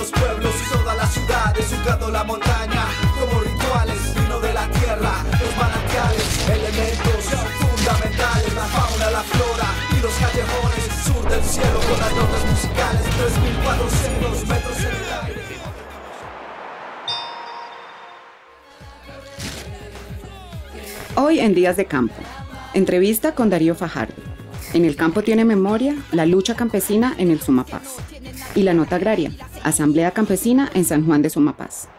los pueblos y todas las ciudades, jugando la montaña como rituales, vino de la tierra, los manantiales, elementos fundamentales, la fauna, la flora y los callejones, sur del cielo con las notas musicales, 3400 metros en el aire. Hoy en Días de Campo, entrevista con Darío Fajardo. En el campo tiene memoria, la lucha campesina en el Sumapaz. Y la nota agraria, Asamblea Campesina en San Juan de Sumapaz.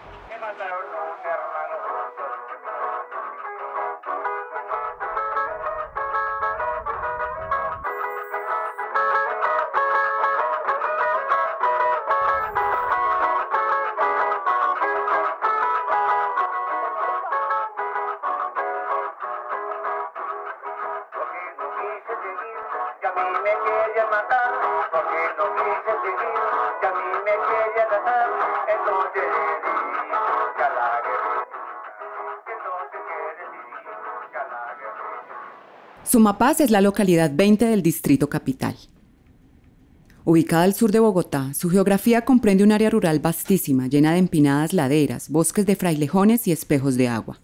Sumapaz es la localidad 20 del Distrito Capital. Ubicada al sur de Bogotá, su geografía comprende un área rural vastísima, llena de empinadas laderas, bosques de frailejones y espejos de agua.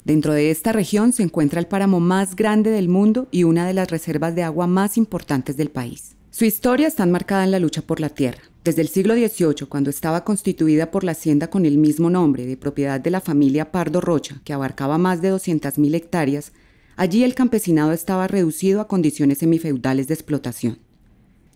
Dentro de esta región se encuentra el páramo más grande del mundo y una de las reservas de agua más importantes del país. Su historia está enmarcada en la lucha por la tierra. Desde el siglo XVIII, cuando estaba constituida por la hacienda con el mismo nombre, de propiedad de la familia Pardo Rocha, que abarcaba más de 200.000 hectáreas, allí el campesinado estaba reducido a condiciones semifeudales de explotación.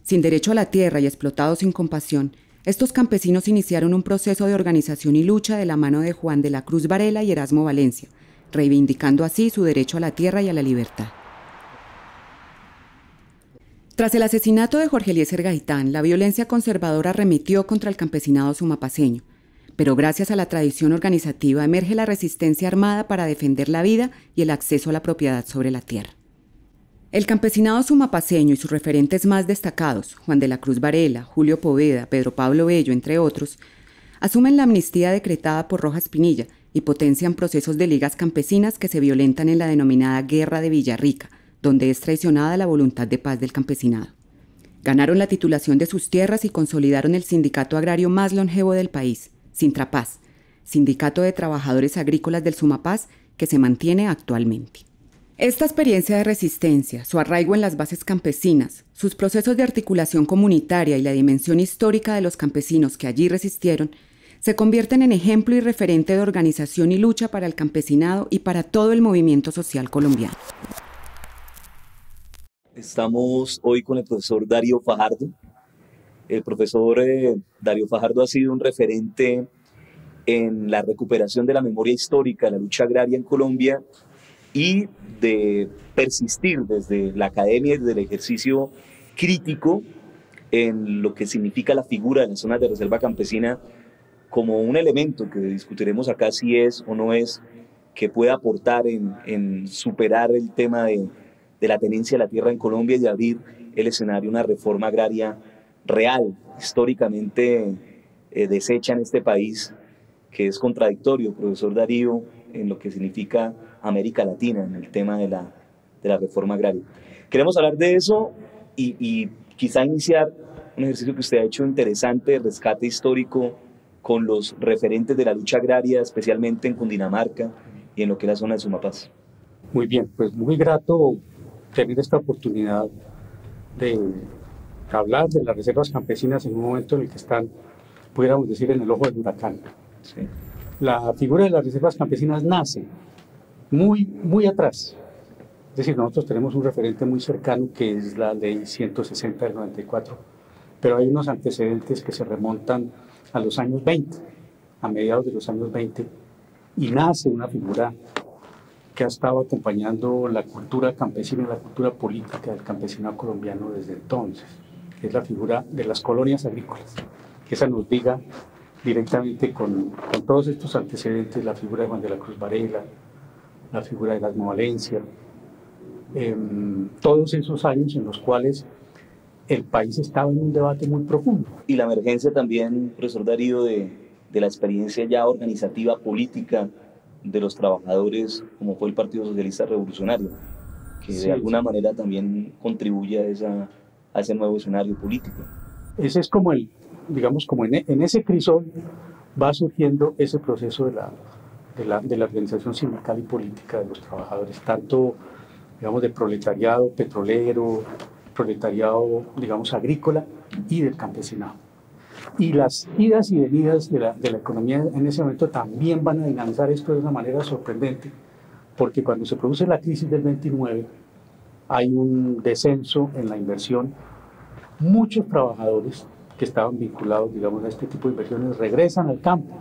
Sin derecho a la tierra y explotados sin compasión, estos campesinos iniciaron un proceso de organización y lucha de la mano de Juan de la Cruz Varela y Erasmo Valencia, reivindicando así su derecho a la tierra y a la libertad. Tras el asesinato de Jorge Eliezer Gaitán, la violencia conservadora arremetió contra el campesinado sumapaceño, pero gracias a la tradición organizativa emerge la resistencia armada para defender la vida y el acceso a la propiedad sobre la tierra. El campesinado sumapaceño y sus referentes más destacados, Juan de la Cruz Varela, Julio Poveda, Pedro Pablo Bello, entre otros, asumen la amnistía decretada por Rojas Pinilla y potencian procesos de ligas campesinas que se violentan en la denominada Guerra de Villarrica, donde es traicionada la voluntad de paz del campesinado. Ganaron la titulación de sus tierras y consolidaron el sindicato agrario más longevo del país, Sintrapaz, Sindicato de Trabajadores Agrícolas del Sumapaz, que se mantiene actualmente. Esta experiencia de resistencia, su arraigo en las bases campesinas, sus procesos de articulación comunitaria y la dimensión histórica de los campesinos que allí resistieron, se convierten en ejemplo y referente de organización y lucha para el campesinado y para todo el movimiento social colombiano. Estamos hoy con el profesor Darío Fajardo. El profesor Darío Fajardo ha sido un referente en la recuperación de la memoria histórica de la lucha agraria en Colombia y de persistir desde la academia y desde el ejercicio crítico en lo que significa la figura de las zonas de reserva campesina como un elemento que discutiremos acá si es o no es, que pueda aportar en superar el tema de la tenencia de la tierra en Colombia y de abrir el escenario a una reforma agraria real, históricamente deshecha en este país, que es contradictorio, profesor Darío, en lo que significa América Latina, en el tema de la reforma agraria. Queremos hablar de eso y quizá iniciar un ejercicio que usted ha hecho interesante de rescate histórico con los referentes de la lucha agraria, especialmente en Cundinamarca y en lo que es la zona de Sumapaz. Muy bien, pues muy grato tener esta oportunidad de hablar de las reservas campesinas en un momento en el que están, pudiéramos decir, en el ojo del huracán. Sí. La figura de las reservas campesinas nace muy atrás. Es decir, nosotros tenemos un referente muy cercano que es la Ley 160 del 94, pero hay unos antecedentes que se remontan a los años 20, a mediados de los años 20, y nace una figura que ha estado acompañando la cultura campesina y la cultura política del campesinado colombiano desde entonces, que es la figura de las colonias agrícolas, que esa nos liga directamente con todos estos antecedentes, la figura de Juan de la Cruz Varela, la figura de Erasmo Valencia, todos esos años en los cuales el país estaba en un debate muy profundo. Y la emergencia también, profesor Darío, de la experiencia ya organizativa, política, de los trabajadores, como fue el Partido Socialista Revolucionario, que de alguna manera también contribuye a ese nuevo escenario político. Ese es como el digamos, como en ese crisol va surgiendo ese proceso de la organización sindical y política de los trabajadores, tanto, digamos, de proletariado petrolero, proletariado, digamos, agrícola y del campesinado. Y las idas y venidas de la economía en ese momento también van a dinamizar esto de una manera sorprendente, porque cuando se produce la crisis del 29 hay un descenso en la inversión. Muchos trabajadores que estaban vinculados, digamos, a este tipo de inversiones regresan al campo.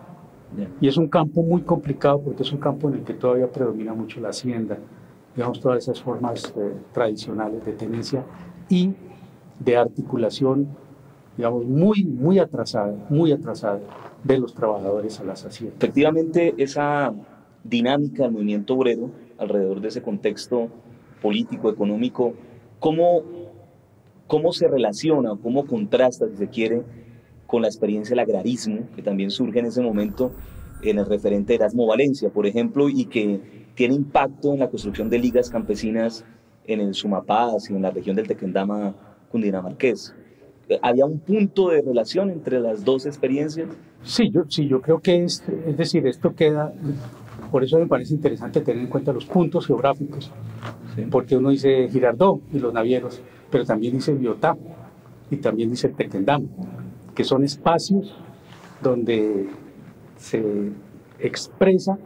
Y es un campo muy complicado porque es un campo en el que todavía predomina mucho la hacienda, digamos, todas esas formas tradicionales de tenencia y de articulación, digamos, muy atrasada de los trabajadores a las haciendas. Efectivamente, esa dinámica del movimiento obrero alrededor de ese contexto político, económico, ¿cómo se relaciona o cómo contrasta, si se quiere, con la experiencia del agrarismo, que también surge en ese momento en el referente de Erasmo Valencia, por ejemplo, y que tiene impacto en la construcción de ligas campesinas en el Sumapaz y en la región del Tequendama cundinamarqués? ¿Había un punto de relación entre las dos experiencias? Sí, yo creo que es decir, esto queda, por eso me parece interesante tener en cuenta los puntos geográficos, sí. Porque uno dice Girardot y los navieros, pero también dice Biotá y también dice Tequendama, que son espacios donde se expresa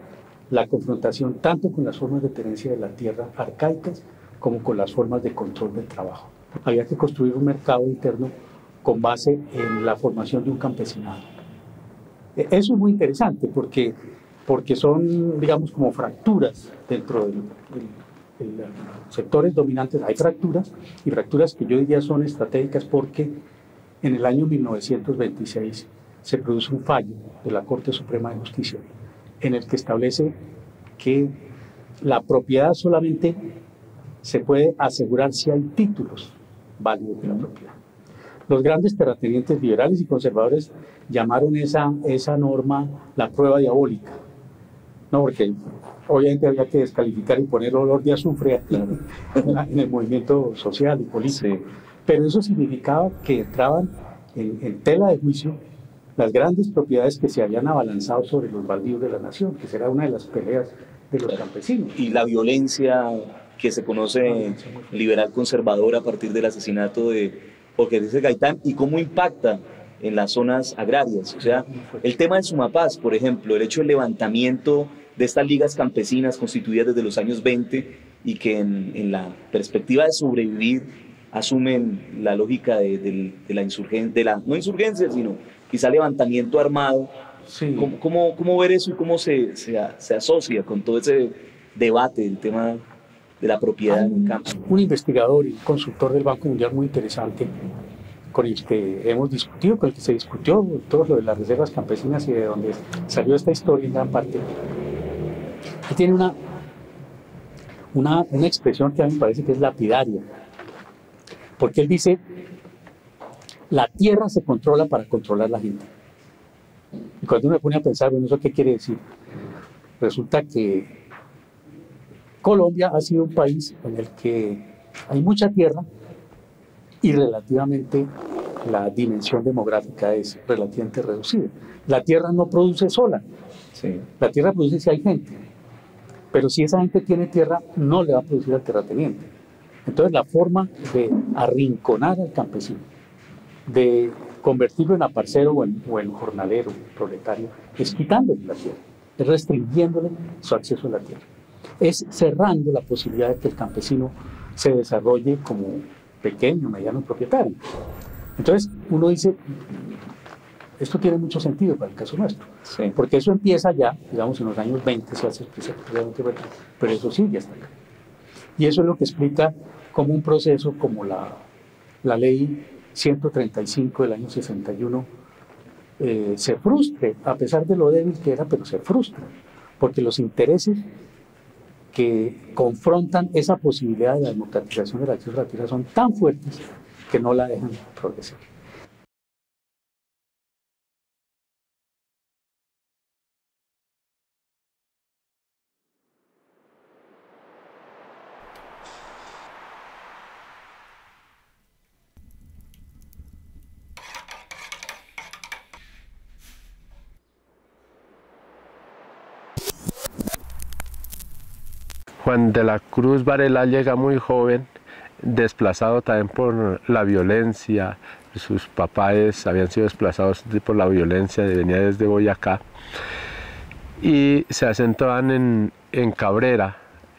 la confrontación tanto con las formas de tenencia de la tierra arcaicas como con las formas de control del trabajo. Había que construir un mercado interno con base en la formación de un campesinado. Eso es muy interesante porque son, digamos, como fracturas dentro de sectores dominantes. Hay fracturas y fracturas que yo diría son estratégicas porque en el año 1926 se produce un fallo de la Corte Suprema de Justicia en el que establece que la propiedad solamente se puede asegurar si hay títulos válidos de la propiedad. Los grandes terratenientes liberales y conservadores llamaron esa norma la prueba diabólica, ¿no? Porque obviamente había que descalificar y poner olor de azufre en el movimiento social y político. Sí. Pero eso significaba que entraban en tela de juicio las grandes propiedades que se habían abalanzado sobre los baldíos de la nación, que será una de las peleas de los campesinos. Y la violencia que se conoce liberal conservadora a partir del asesinato de Jorge Eliezer Gaitán, y cómo impacta en las zonas agrarias. O sea, el tema del Sumapaz, por ejemplo, el hecho del levantamiento de estas ligas campesinas constituidas desde los años 20 y que en la perspectiva de sobrevivir asumen la lógica de la insurgencia, no insurgencia, sino quizá levantamiento armado. Sí. ¿Cómo ver eso y cómo se asocia con todo ese debate del tema de la propiedad en el campo? Un investigador y consultor del Banco Mundial muy interesante con el que hemos discutido, con el que se discutió todo lo de las reservas campesinas y de donde salió esta historia en gran parte. Y tiene una expresión que a mí me parece que es lapidaria, porque él dice: la tierra se controla para controlar la gente. Y cuando uno me pone a pensar, bueno, ¿eso qué quiere decir? Resulta que Colombia ha sido un país en el que hay mucha tierra y relativamente la dimensión demográfica es relativamente reducida. La tierra no produce sola, sí. La tierra produce si hay gente, pero si esa gente tiene tierra no le va a producir al terrateniente. Entonces la forma de arrinconar al campesino, de convertirlo en aparcero o en jornalero, proletario, es quitándole la tierra, es restringiéndole su acceso a la tierra, es cerrando la posibilidad de que el campesino se desarrolle como pequeño, mediano propietario. Entonces uno dice, esto tiene mucho sentido para el caso nuestro, sí. Porque eso empieza ya, digamos, en los años 20, se hace especialmente, pero eso sigue hasta acá. Y eso es lo que explica cómo un proceso como la ley 135 del año 61 se frustre, a pesar de lo débil que era, pero se frustra, porque los intereses que confrontan esa posibilidad de la democratización de la acción a la tierra son tan fuertes que no la dejan progresar. Juan de la Cruz Varela llega muy joven, desplazado también por la violencia. Sus papás habían sido desplazados por la violencia, venía desde Boyacá, y se asentaban en Cabrera.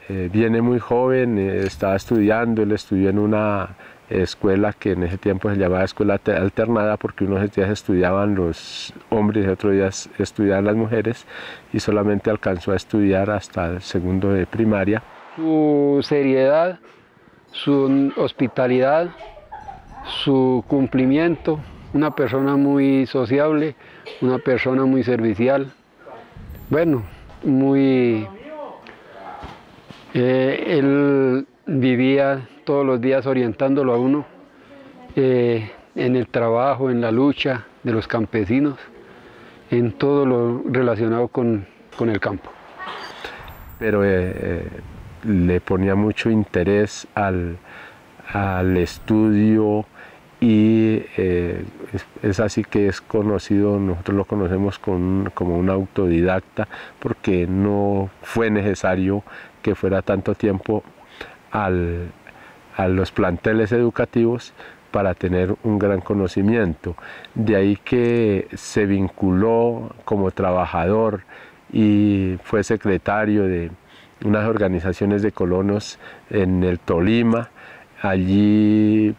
Viene muy joven, estaba estudiando, él estudió en una escuela que en ese tiempo se llamaba escuela alternada, porque unos días estudiaban los hombres y otros días estudiaban las mujeres, y solamente alcanzó a estudiar hasta el segundo de primaria. Su seriedad, su hospitalidad, su cumplimiento, una persona muy sociable, una persona muy servicial, bueno, muy... él vivía todos los días orientándolo a uno en el trabajo, en la lucha de los campesinos, en todo lo relacionado con el campo. Pero le ponía mucho interés al estudio, y es así que es conocido, nosotros lo conocemos como un autodidacta, porque no fue necesario que fuera tanto tiempo a los planteles educativos para tener un gran conocimiento. De ahí que se vinculó como trabajador y fue secretario de unas organizaciones de colonos en el Tolima, allí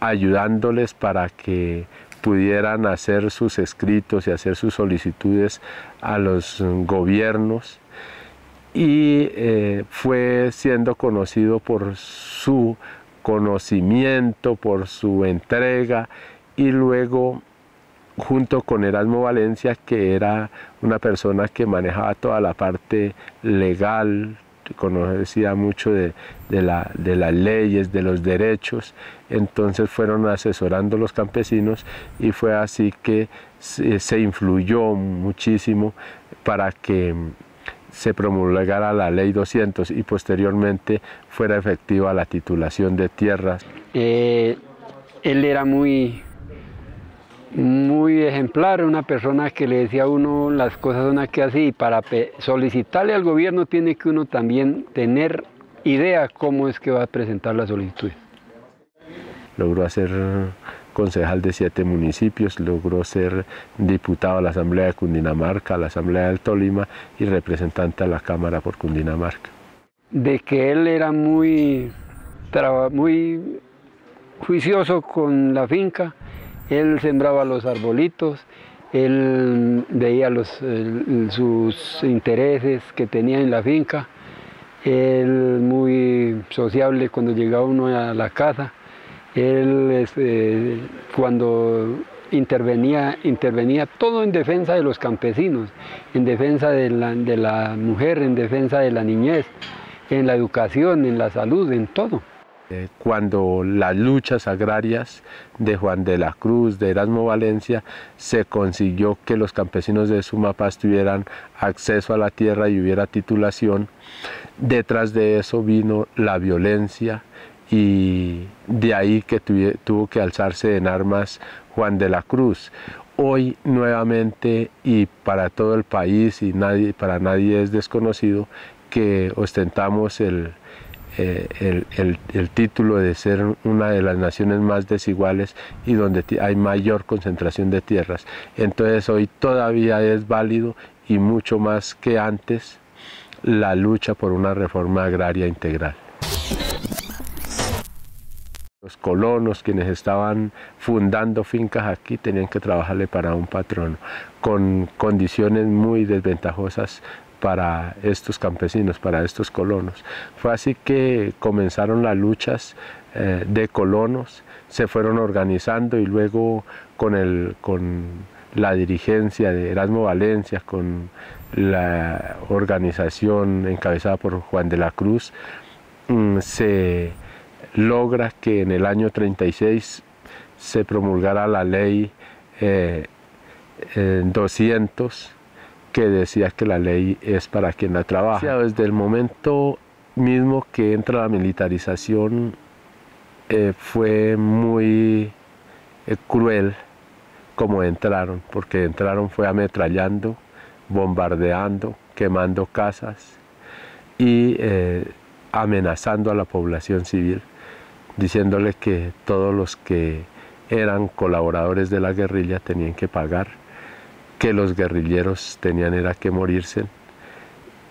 ayudándoles para que pudieran hacer sus escritos y hacer sus solicitudes a los gobiernos, y fue siendo conocido por su conocimiento, por su entrega, y luego junto con Erasmo Valencia, que era una persona que manejaba toda la parte legal, conocía mucho de las leyes, de los derechos, entonces fueron asesorando a los campesinos, y fue así que se influyó muchísimo para que se promulgara la Ley 200 y posteriormente fuera efectiva la titulación de tierras. Él era muy ejemplar, una persona que le decía a uno las cosas son aquí así, y para solicitarle al gobierno tiene que uno también tener idea cómo es que va a presentar la solicitud. Logró ser concejal de 7 municipios, logró ser diputado a la Asamblea de Cundinamarca, a la Asamblea del Tolima, y representante a la Cámara por Cundinamarca. De que él era muy juicioso con la finca, él sembraba los arbolitos, él veía sus intereses que tenía en la finca, él muy sociable cuando llegaba uno a la casa, él cuando intervenía todo en defensa de los campesinos, en defensa de la mujer, en defensa de la niñez, en la educación, en la salud, en todo. Cuando las luchas agrarias de Juan de la Cruz, de Erasmo Valencia, se consiguió que los campesinos de Sumapaz tuvieran acceso a la tierra y hubiera titulación, detrás de eso vino la violencia, y de ahí que tuvo que alzarse en armas Juan de la Cruz. Hoy nuevamente, y para todo el país, y para nadie es desconocido, que ostentamos el título de ser una de las naciones más desiguales y donde hay mayor concentración de tierras. Entonces hoy todavía es válido, y mucho más que antes, la lucha por una reforma agraria integral. Los colonos, quienes estaban fundando fincas aquí, tenían que trabajarle para un patrono, con condiciones muy desventajosas para estos campesinos, para estos colonos. Fue así que comenzaron las luchas de colonos, se fueron organizando, y luego con la dirigencia de Erasmo Valencia, con la organización encabezada por Juan de la Cruz, se logra que en el año 36 se promulgara la ley 200, que decía que la ley es para quien la trabaja. Desde el momento mismo que entra la militarización, fue muy cruel como entraron, porque entraron fue ametrallando, bombardeando, quemando casas, y amenazando a la población civil, diciéndole que todos los que eran colaboradores de la guerrilla tenían que pagar, que los guerrilleros tenían era que morirse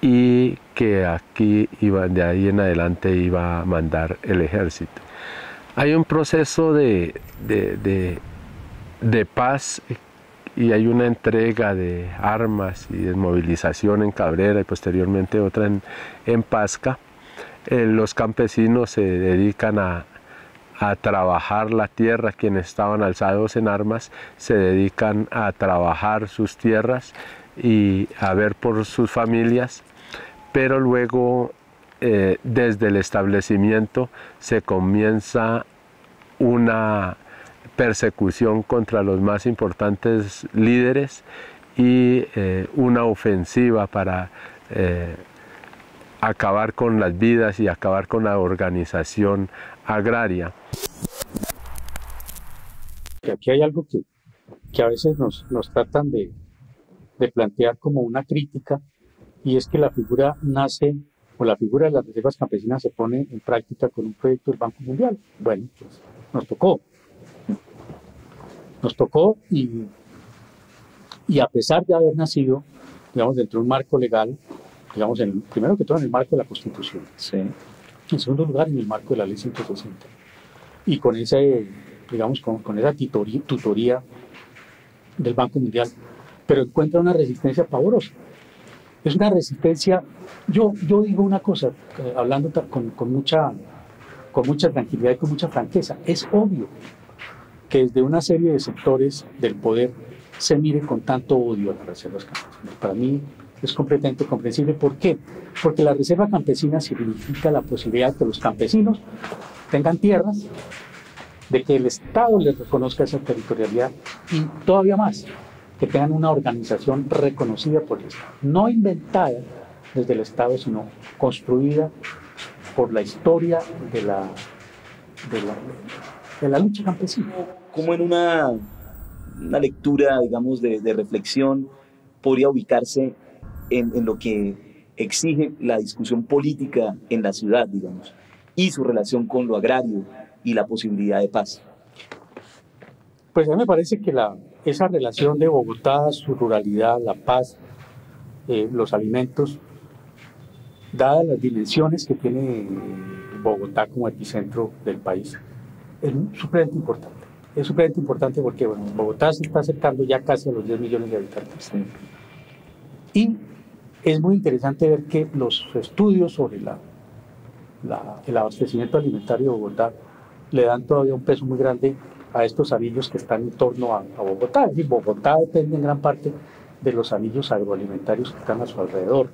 y que aquí de ahí en adelante iba a mandar el ejército. Hay un proceso de paz y hay una entrega de armas y desmovilización en Cabrera y posteriormente otra en Pasca. Los campesinos se dedican a trabajar la tierra, quienes estaban alzados en armas se dedican a trabajar sus tierras y a ver por sus familias, pero luego desde el establecimiento se comienza una persecución contra los más importantes líderes y una ofensiva para acabar con las vidas y acabar con la organización agraria. Aquí hay algo que a veces nos tratan de plantear como una crítica, y es que la figura nace, o la figura de las reservas campesinas se pone en práctica con un proyecto del Banco Mundial. Bueno, pues nos tocó y a pesar de haber nacido, digamos, dentro de un marco legal, digamos, primero que todo en el marco de la Constitución, Sí. en segundo lugar en el marco de la Ley 160, y con ese, digamos, con esa tutoría del Banco Mundial, pero encuentra una resistencia pavorosa. Es una resistencia, yo digo una cosa, hablando con mucha tranquilidad y con mucha franqueza, es obvio que desde una serie de sectores del poder se mire con tanto odio a las reservas campesinas. Para mí es completamente comprensible. ¿Por qué? Porque la reserva campesina significa la posibilidad de que los campesinos tengan tierras, de que el Estado les reconozca esa territorialidad y todavía más, que tengan una organización reconocida por el Estado, no inventada desde el Estado, sino construida por la historia de la lucha campesina. Como en una lectura, digamos, de reflexión, podría ubicarse en lo que exige la discusión política en la ciudad, digamos, y su relación con lo agrario y la posibilidad de paz. Pues a mí me parece que esa relación de Bogotá, su ruralidad, la paz, los alimentos, dadas las dimensiones que tiene Bogotá como epicentro del país, es supremamente importante. Es supremamente importante porque bueno, Bogotá se está acercando ya casi a los 10 millones de habitantes. Sí. Y es muy interesante ver que los estudios sobre el abastecimiento alimentario de Bogotá le dan todavía un peso muy grande a estos anillos que están en torno a Bogotá. Es decir, Bogotá depende en gran parte de los anillos agroalimentarios que están a su alrededor.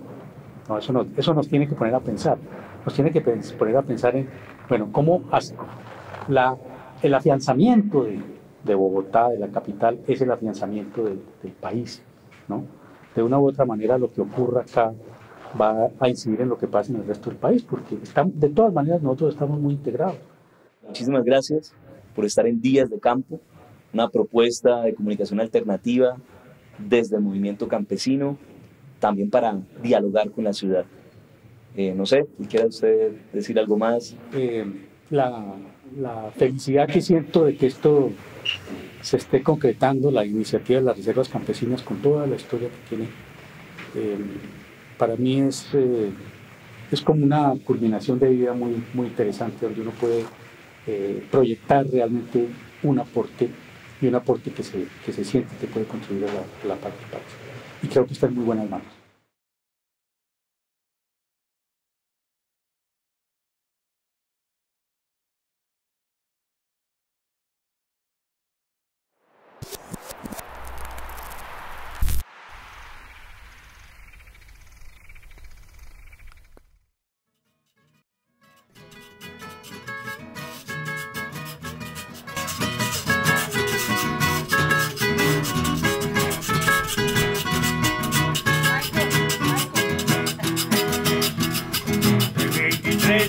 No, eso nos tiene que poner a pensar. Nos tiene que poner a pensar en, bueno, cómo el afianzamiento de Bogotá, de la capital, es el afianzamiento del país, ¿no? De una u otra manera lo que ocurra acá va a incidir en lo que pasa en el resto del país, porque de todas maneras nosotros estamos muy integrados. Muchísimas gracias por estar en Días de Campo, una propuesta de comunicación alternativa desde el movimiento campesino, también para dialogar con la ciudad. No sé, ¿quiere usted decir algo más? La felicidad que siento de que esto se esté concretando, la iniciativa de las reservas campesinas con toda la historia que tiene, para mí es como una culminación de vida muy, muy interesante, donde uno puede proyectar realmente un aporte, y un aporte que se siente que puede contribuir a la paz del país. Y creo que está en muy buenas manos.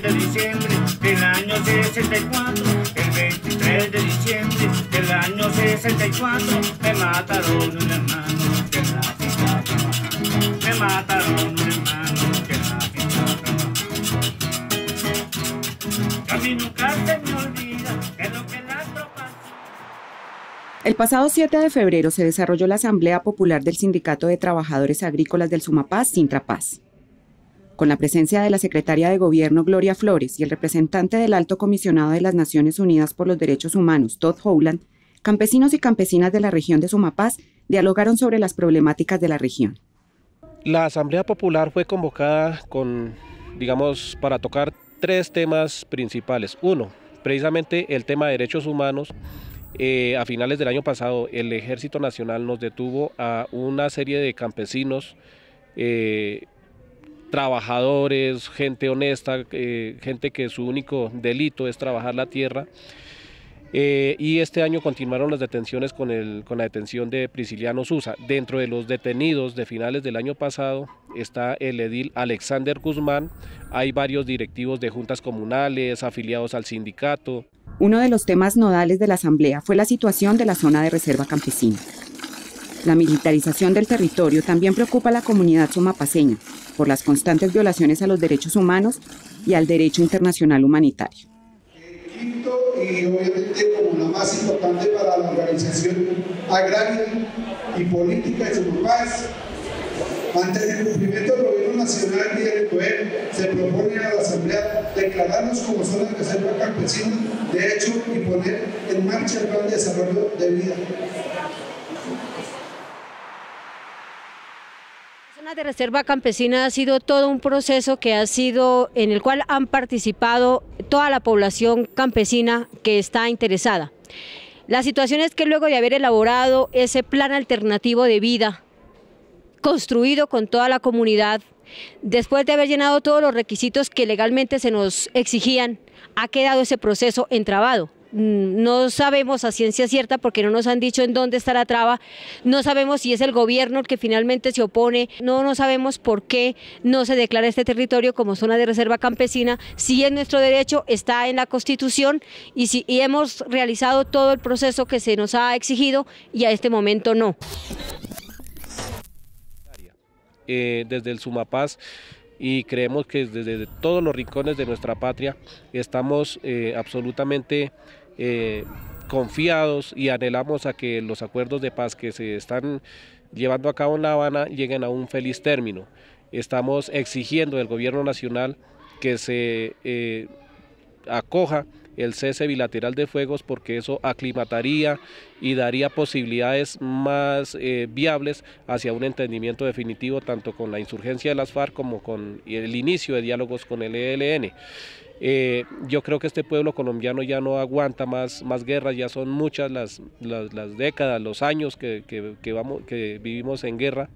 De diciembre del año 64, el 23 de diciembre del año 64, me mataron un hermano que en la finca trabajando, me mataron un hermano que en la finca trabajando. mí nunca se me olvida que lo que las tropas... El pasado 7 de febrero se desarrolló la Asamblea Popular del Sindicato de Trabajadores Agrícolas del Sumapaz, Sintrapaz. Con la presencia de la secretaria de Gobierno Gloria Flores y el representante del Alto Comisionado de las Naciones Unidas por los Derechos Humanos, Todd Howland, campesinos y campesinas de la región de Sumapaz dialogaron sobre las problemáticas de la región. La Asamblea Popular fue convocada para tocar 3 temas principales. Uno, precisamente el tema de derechos humanos. A finales del año pasado el Ejército Nacional nos detuvo a una serie de campesinos, trabajadores, gente honesta, gente que su único delito es trabajar la tierra. Y este año continuaron las detenciones con la detención de Prisciliano Sousa. Dentro de los detenidos de finales del año pasado está el edil Alexander Guzmán, hay varios directivos de juntas comunales, afiliados al sindicato. Uno de los temas nodales de la Asamblea fue la situación de la zona de reserva campesina. La militarización del territorio también preocupa a la comunidad sumapaceña por las constantes violaciones a los derechos humanos y al derecho internacional humanitario. Quinto, y obviamente como la más importante para la organización agraria y política de Sumapaz, ante el cumplimiento del Gobierno Nacional y del poder, se propone a la Asamblea declararnos como zona de reserva campesina de hecho y poner en marcha el plan de desarrollo de vida. La zona de reserva campesina ha sido todo un proceso en el cual han participado toda la población campesina que está interesada. La situación es que luego de haber elaborado ese plan alternativo de vida, construido con toda la comunidad, después de haber llenado todos los requisitos que legalmente se nos exigían, ha quedado ese proceso entrabado. No sabemos a ciencia cierta porque no nos han dicho en dónde está la traba, no sabemos si es el gobierno el que finalmente se opone, no sabemos por qué no se declara este territorio como zona de reserva campesina, si es nuestro derecho, está en la Constitución y hemos realizado todo el proceso que se nos ha exigido y a este momento no. Desde el Sumapaz y creemos que desde todos los rincones de nuestra patria estamos absolutamente confiados y anhelamos a que los acuerdos de paz que se están llevando a cabo en La Habana lleguen a un feliz término. Estamos exigiendo del gobierno nacional que se acoja el cese bilateral de fuegos porque eso aclimataría y daría posibilidades más viables hacia un entendimiento definitivo tanto con la insurgencia de las FARC como con el inicio de diálogos con el ELN. Yo creo que este pueblo colombiano ya no aguanta más guerras, ya son muchas las décadas, los años que vivimos en guerra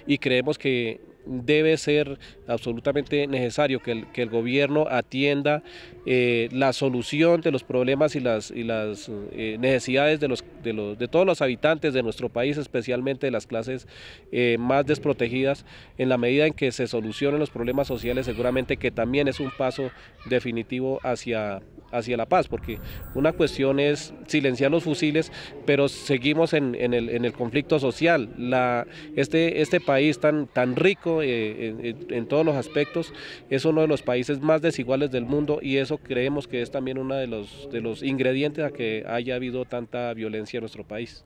y creemos que debe ser absolutamente necesario que el gobierno atienda la solución de los problemas y las necesidades de todos los habitantes de nuestro país, especialmente de las clases más desprotegidas. En la medida en que se solucionen los problemas sociales, seguramente que también es un paso definitivo hacia la paz, porque una cuestión es silenciar los fusiles, pero seguimos en el conflicto social. Este país tan rico en todos los aspectos es uno de los países más desiguales del mundo y eso creemos que es también uno de los ingredientes a que haya habido tanta violencia en nuestro país.